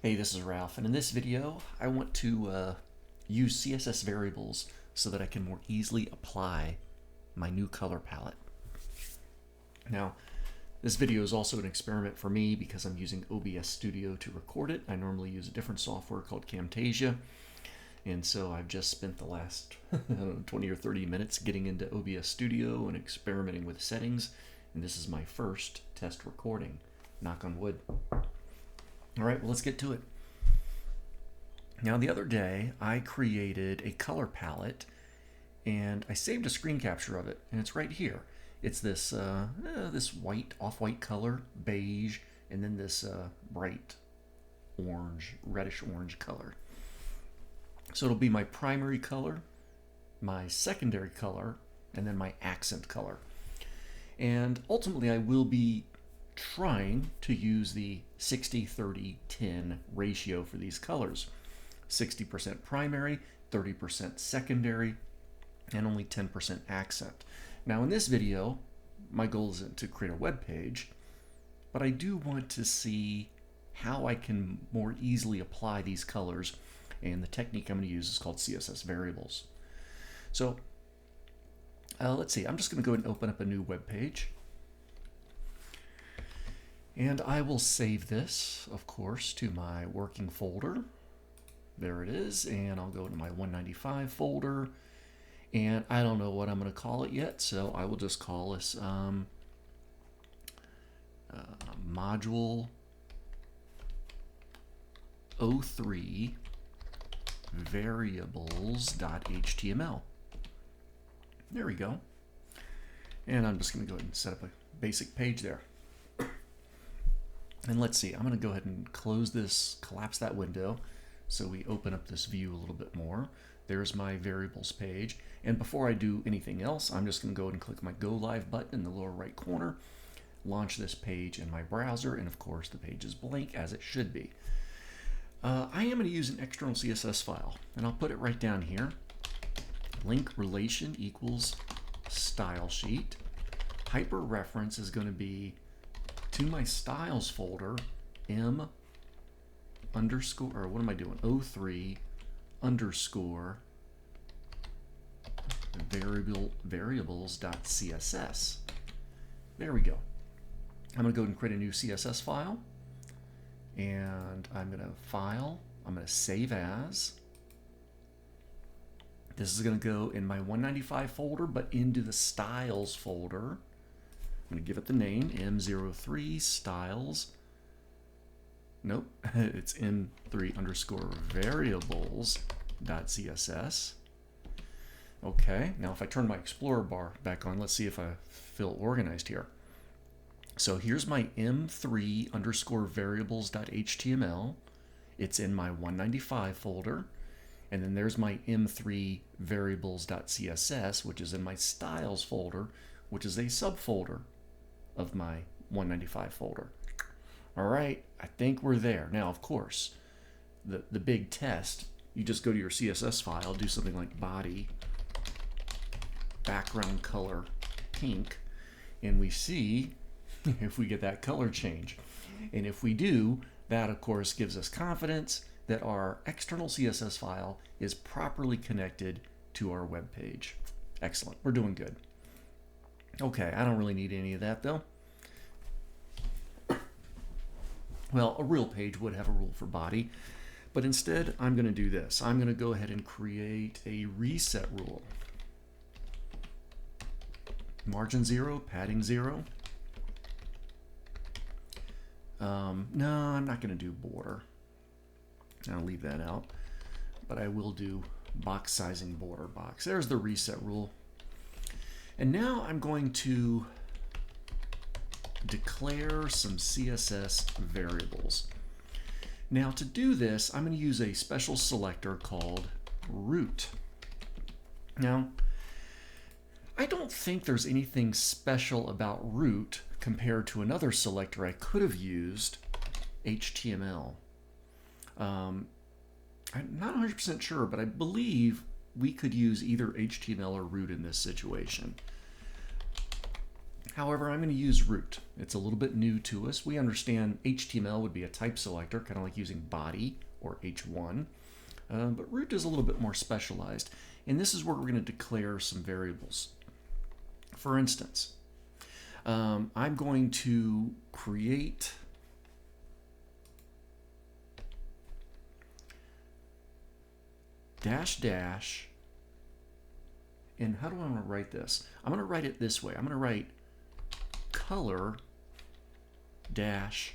Hey, this is Ralph, and in this video I want to use CSS variables so that I can more easily apply my new color palette. Now, this video is also an experiment for me because I'm using OBS Studio to record it. I normally use a different software called Camtasia, and so I've just spent the last 20 or 30 minutes getting into OBS Studio and experimenting with settings, and this is my first test recording. Knock on wood. All right, well, let's get to it. Now, the other day, I created a color palette, and I saved a screen capture of it, and it's right here. It's this this white, off-white color, beige, and then this bright orange, reddish-orange color. So it'll be my primary color, my secondary color, and then my accent color. And ultimately, I will be trying to use the 60-30-10 ratio for these colors. 60% primary, 30% secondary, and only 10% accent. Now in this video, my goal isn't to create a web page, but I do want to see how I can more easily apply these colors, and the technique I'm going to use is called CSS variables. So let's see, I'm just going to go ahead and open up a new web page. And I will save this, of course, to my working folder. There it is, and I'll go into my 195 folder, and I don't know what I'm going to call it yet, so I will just call this module 03 variables.html. There we go. And I'm just going to go ahead and set up a basic page there. And let's see, I'm going to go ahead and close this, collapse that window, so we open up this view a little bit more. There's my variables page. And before I do anything else, I'm just going to go ahead and click my Go Live button in the lower right corner, launch this page in my browser, and of course the page is blank as it should be. I am going to use an external CSS file, and I'll put it right down here. Link relation equals style sheet. Hyper reference is going to be to my styles folder, m underscore, or what am I doing? 03 underscore variables.css. There we go. I'm going to go ahead and create a new CSS file, and I'm going to file, I'm going to save as. This is going to go in my 195 folder, but into the styles folder. I'm going to give it the name m03 styles. Nope, it's m3 underscore variables.css. Okay, now if I turn my Explorer bar back on, let's see if I feel organized here. So here's my m3 underscore variables.html. It's in my 195 folder. And then there's my m3 variables.css, which is in my styles folder, which is a subfolder of my 195 folder. All right, I think we're there. Now, of course, the big test, you just go to your CSS file, do something like body, background color pink, and we see if we get that color change. And if we do, that of course gives us confidence that our external CSS file is properly connected to our web page. Excellent, we're doing good. Okay, I don't really need any of that though. Well, a real page would have a rule for body, but instead I'm going to do this. I'm going to go ahead and create a reset rule. Margin 0, padding 0. No, I'm not going to do border. I'll leave that out, but I will do box sizing border box. There's the reset rule. And now I'm going to declare some CSS variables. Now to do this, I'm going to use a special selector called root. Now, I don't think there's anything special about root compared to another selector I could have used, HTML. I'm not 100% sure, but I believe we could use either HTML or root in this situation. However, I'm going to use root. It's a little bit new to us. We understand HTML would be a type selector, kind of like using body or H1. But root is a little bit more specialized. And this is where we're going to declare some variables. For instance, I'm going to create dash dash, and how do I want to write this? I'm going to write it this way. I'm going to write color dash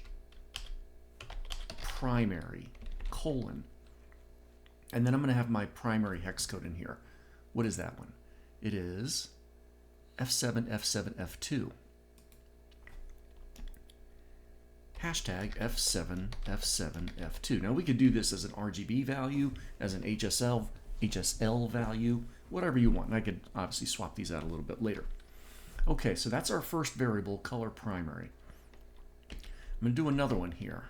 primary colon, and then I'm going to have my primary hex code in here. What is that one? It is F7 F7 F2. Hashtag F7 F7 F2. Now we could do this as an RGB value, as an HSL value, whatever you want. And I could obviously swap these out a little bit later. Okay, so that's our first variable, color primary. I'm going to do another one here.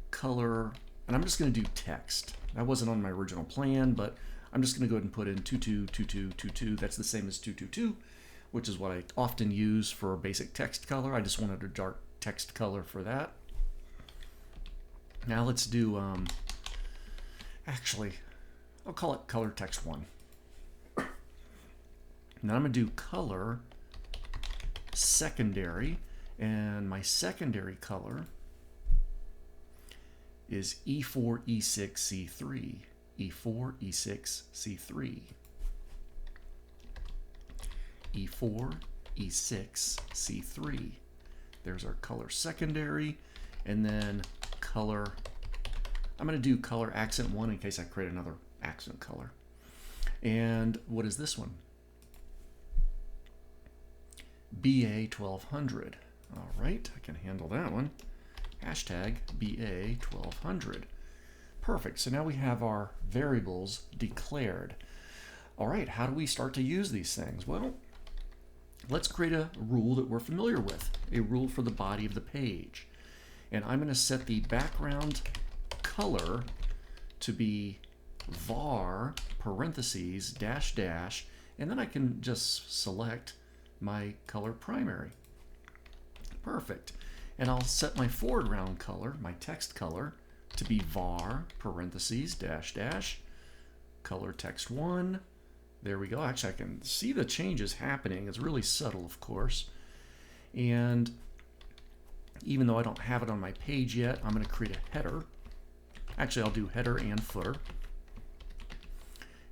Color, and I'm just going to do text. That wasn't on my original plan, but I'm just going to go ahead and put in 222222. That's the same as 222, which is what I often use for basic text color. I just wanted a dark text color for that. Now let's do, actually, I'll call it color text 1. Now I'm going to do color secondary, and my secondary color is E4, E6, C3. E4, E6, C3. E4, E6, C3. There's our color secondary, and then color, I'm going to do color accent 1 in case I create another accent color. And what is this one? BA 1200. All right, I can handle that one. Hashtag BA 1200. Perfect. So now we have our variables declared. All right, how do we start to use these things? Well, let's create a rule that we're familiar with, a rule for the body of the page. And I'm going to set the background color to be var parentheses dash dash, and then I can just select my color primary. Perfect. And I'll set my foreground color, my text color, to be var parentheses dash dash color text 1. There we go. Actually, I can see the changes happening. It's really subtle, of course. And even though I don't have it on my page yet, I'm going to create a header. Actually, I'll do header and footer.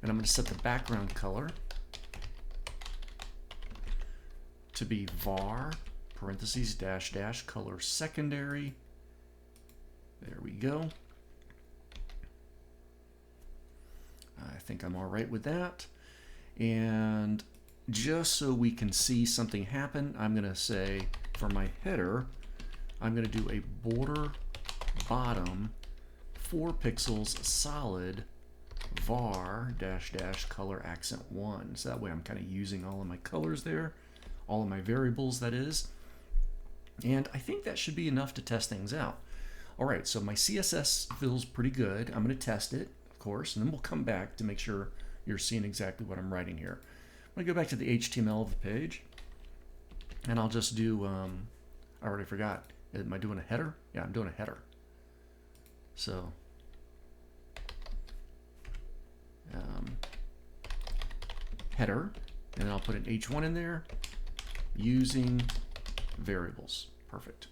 And I'm going to set the background color to be var parentheses dash dash color secondary. There we go. I think I'm all right with that. And just so we can see something happen, I'm going to say for my header, I'm going to do a border bottom 4 pixels solid var dash dash color accent 1. So that way I'm kind of using all of my colors there, all of my variables, that is. And I think that should be enough to test things out. All right, so my CSS feels pretty good. I'm going to test it, of course, and then we'll come back to make sure you're seeing exactly what I'm writing here. I'm going to go back to the HTML of the page, and I'll just do, I already forgot. Am I doing a header? Yeah, I'm doing a header. So, header, and then I'll put an H1 in there using variables. Perfect.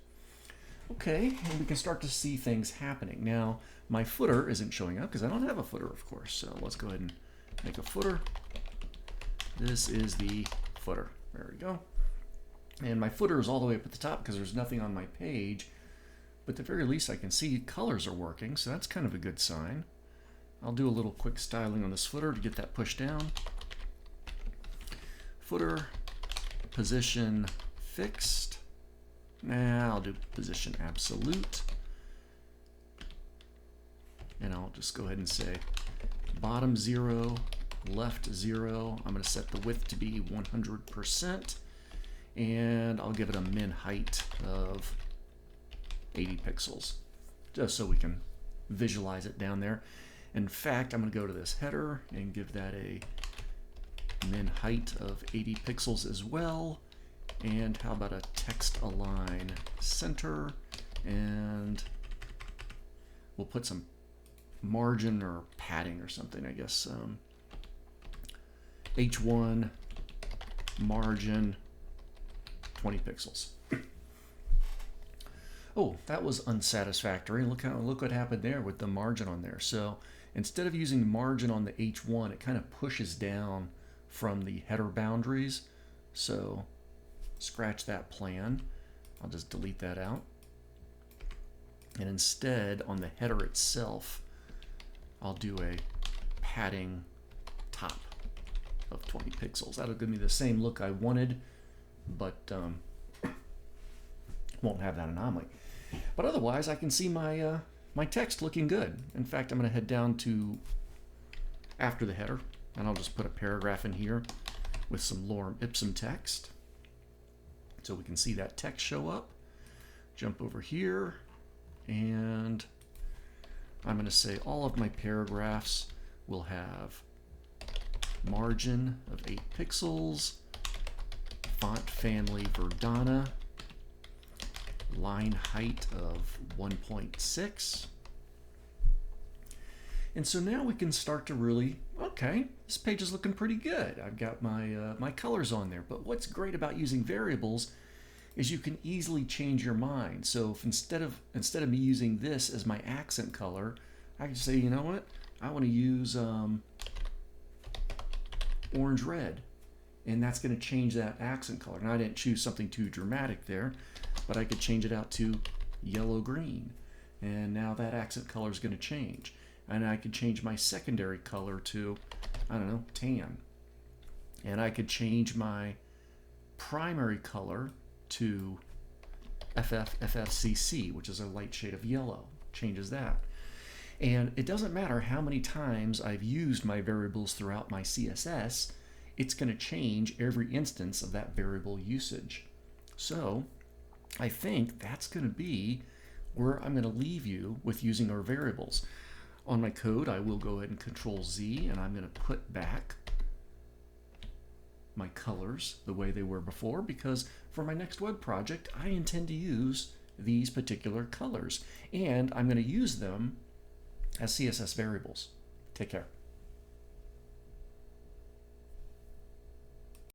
Okay, and we can start to see things happening. Now, my footer isn't showing up because I don't have a footer, of course. So let's go ahead and make a footer. This is the footer. There we go. And my footer is all the way up at the top because there's nothing on my page. But at the very least, I can see colors are working, so that's kind of a good sign. I'll do a little quick styling on this footer to get that pushed down. Footer, position fixed. Now I'll do position absolute. And I'll just go ahead and say bottom 0, left 0. I'm going to set the width to be 100%. And I'll give it a min height of 80 pixels, just so we can visualize it down there. In fact, I'm going to go to this header and give that a min height of 80 pixels as well. And how about a text align center, and we'll put some margin or padding or something, I guess. H1 margin 20 pixels. Oh, that was unsatisfactory. Look what happened there with the margin on there. So instead of using margin on the H1, it kind of pushes down from the header boundaries. So scratch that plan. I'll just delete that out. And instead, on the header itself, I'll do a padding top of 20 pixels. That'll give me the same look I wanted, but won't have that anomaly. But otherwise, I can see my my text looking good. In fact, I'm going to head down to after the header, and I'll just put a paragraph in here with some lorem ipsum text, so we can see that text show up. Jump over here, and I'm going to say all of my paragraphs will have margin of 8 pixels, font family Verdana, line height of 1.6. And so now we can start to really, okay, this page is looking pretty good. I've got my my colors on there. But what's great about using variables is you can easily change your mind. So if instead of me using this as my accent color, I can say, you know what, I want to use orange red, and that's going to change that accent color. Now I didn't choose something too dramatic there, but I could change it out to yellow green, and now that accent color is going to change. And I could change my secondary color to, I don't know, tan. And I could change my primary color to FFCC, which is a light shade of yellow. Changes that. And it doesn't matter how many times I've used my variables throughout my CSS, it's going to change every instance of that variable usage. So I think that's going to be where I'm going to leave you with using our variables. On my code, I will go ahead and Control Z, and I'm going to put back my colors the way they were before, because for my next web project, I intend to use these particular colors, and I'm going to use them as CSS variables. Take care.